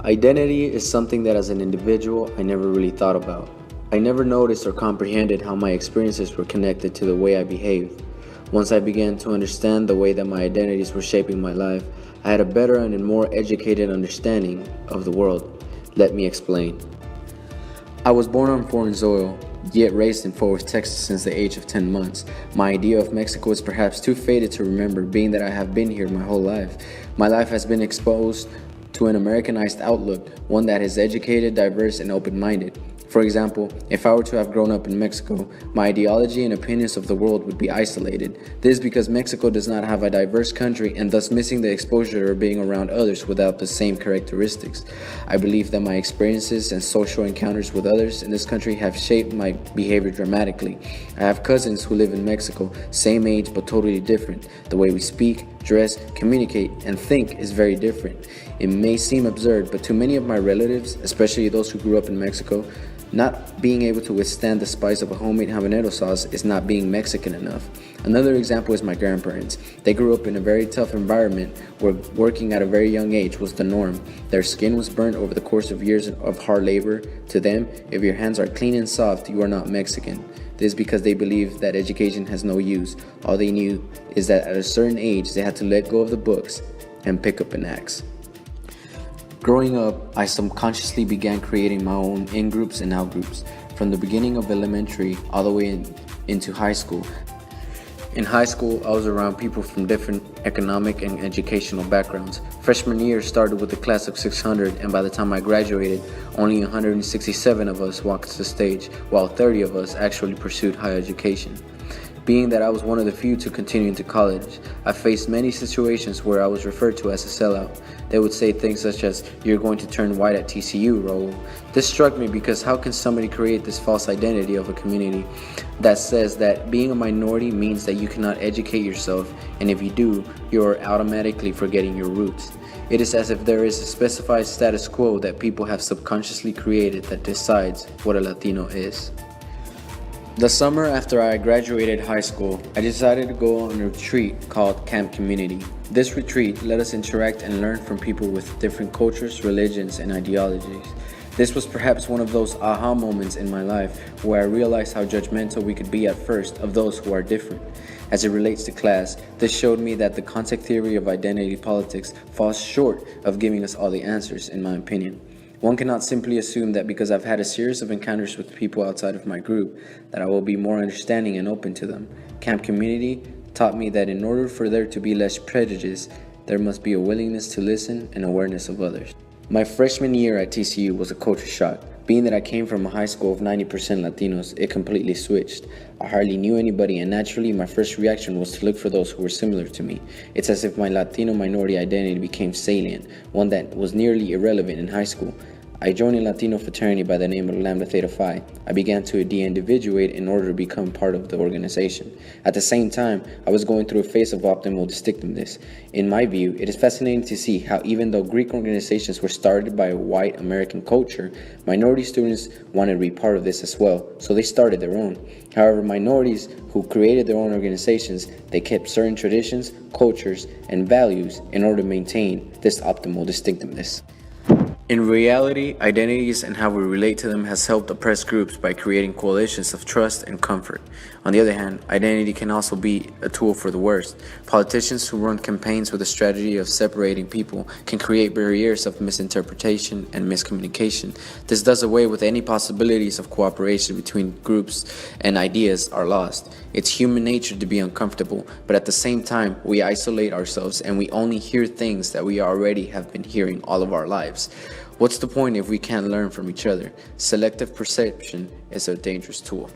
Identity is something that as an individual I never really thought about. I never noticed or comprehended how my experiences were connected to the way I behaved. Once I began to understand the way that my identities were shaping my life, I had a better and a more educated understanding of the world. Let me explain. I was born on foreign soil, yet raised in Fort Worth, Texas since the age of 10 months. My idea of Mexico is perhaps too faded to remember, being that I have been here my whole life. My life has been exposed to an Americanized outlook, one that is educated, diverse, and open-minded. For example, if I were to have grown up in Mexico, my ideology and opinions of the world would be isolated. This is because Mexico does not have a diverse country and thus missing the exposure of being around others without the same characteristics. I believe that my experiences and social encounters with others in this country have shaped my behavior dramatically. I have cousins who live in Mexico, same age but totally different. The way we speak, dress, communicate, and think is very different. It may seem absurd, but to many of my relatives, especially those who grew up in Mexico, not being able to withstand the spice of a homemade habanero sauce is not being Mexican enough. Another example is my grandparents. They grew up in a very tough environment where working at a very young age was the norm. Their skin was burnt over the course of years of hard labor. To them, if your hands are clean and soft, you are not Mexican. This is because they believe that education has no use. All they knew is that at a certain age, they had to let go of the books and pick up an axe. Growing up, I subconsciously began creating my own in-groups and out-groups, from the beginning of elementary all the way into high school. In high school, I was around people from different economic and educational backgrounds. Freshman year started with a class of 600, and by the time I graduated, only 167 of us walked the stage, while 30 of us actually pursued higher education. Being that I was one of the few to continue into college, I faced many situations where I was referred to as a sellout. They would say things such as, "You're going to turn white at TCU, Raul." This struck me because how can somebody create this false identity of a community that says that being a minority means that you cannot educate yourself, and if you do, you are automatically forgetting your roots. It is as if there is a specified status quo that people have subconsciously created that decides what a Latino is. The summer after I graduated high school, I decided to go on a retreat called Camp Community. This retreat let us interact and learn from people with different cultures, religions, and ideologies. This was perhaps one of those aha moments in my life where I realized how judgmental we could be at first of those who are different. As it relates to class, this showed me that the context theory of identity politics falls short of giving us all the answers, in my opinion. One cannot simply assume that because I've had a series of encounters with people outside of my group that I will be more understanding and open to them. Camp Community taught me that in order for there to be less prejudice, there must be a willingness to listen and awareness of others. My freshman year at TCU was a culture shock. Being that I came from a high school of 90% Latinos, it completely switched. I hardly knew anybody, and naturally my first reaction was to look for those who were similar to me. It's as if my Latino minority identity became salient, one that was nearly irrelevant in high school. I joined a Latino fraternity by the name of Lambda Theta Phi. I began to de-individuate in order to become part of the organization. At the same time, I was going through a phase of optimal distinctiveness. In my view, it is fascinating to see how even though Greek organizations were started by a white American culture, minority students wanted to be part of this as well, so they started their own. However, minorities who created their own organizations, they kept certain traditions, cultures, and values in order to maintain this optimal distinctiveness. In reality, identities and how we relate to them has helped oppressed groups by creating coalitions of trust and comfort. On the other hand, identity can also be a tool for the worst. Politicians who run campaigns with a strategy of separating people can create barriers of misinterpretation and miscommunication. This does away with any possibilities of cooperation between groups, and ideas are lost. It's human nature to be uncomfortable, but at the same time, we isolate ourselves and we only hear things that we already have been hearing all of our lives. What's the point if we can't learn from each other? Selective perception is a dangerous tool.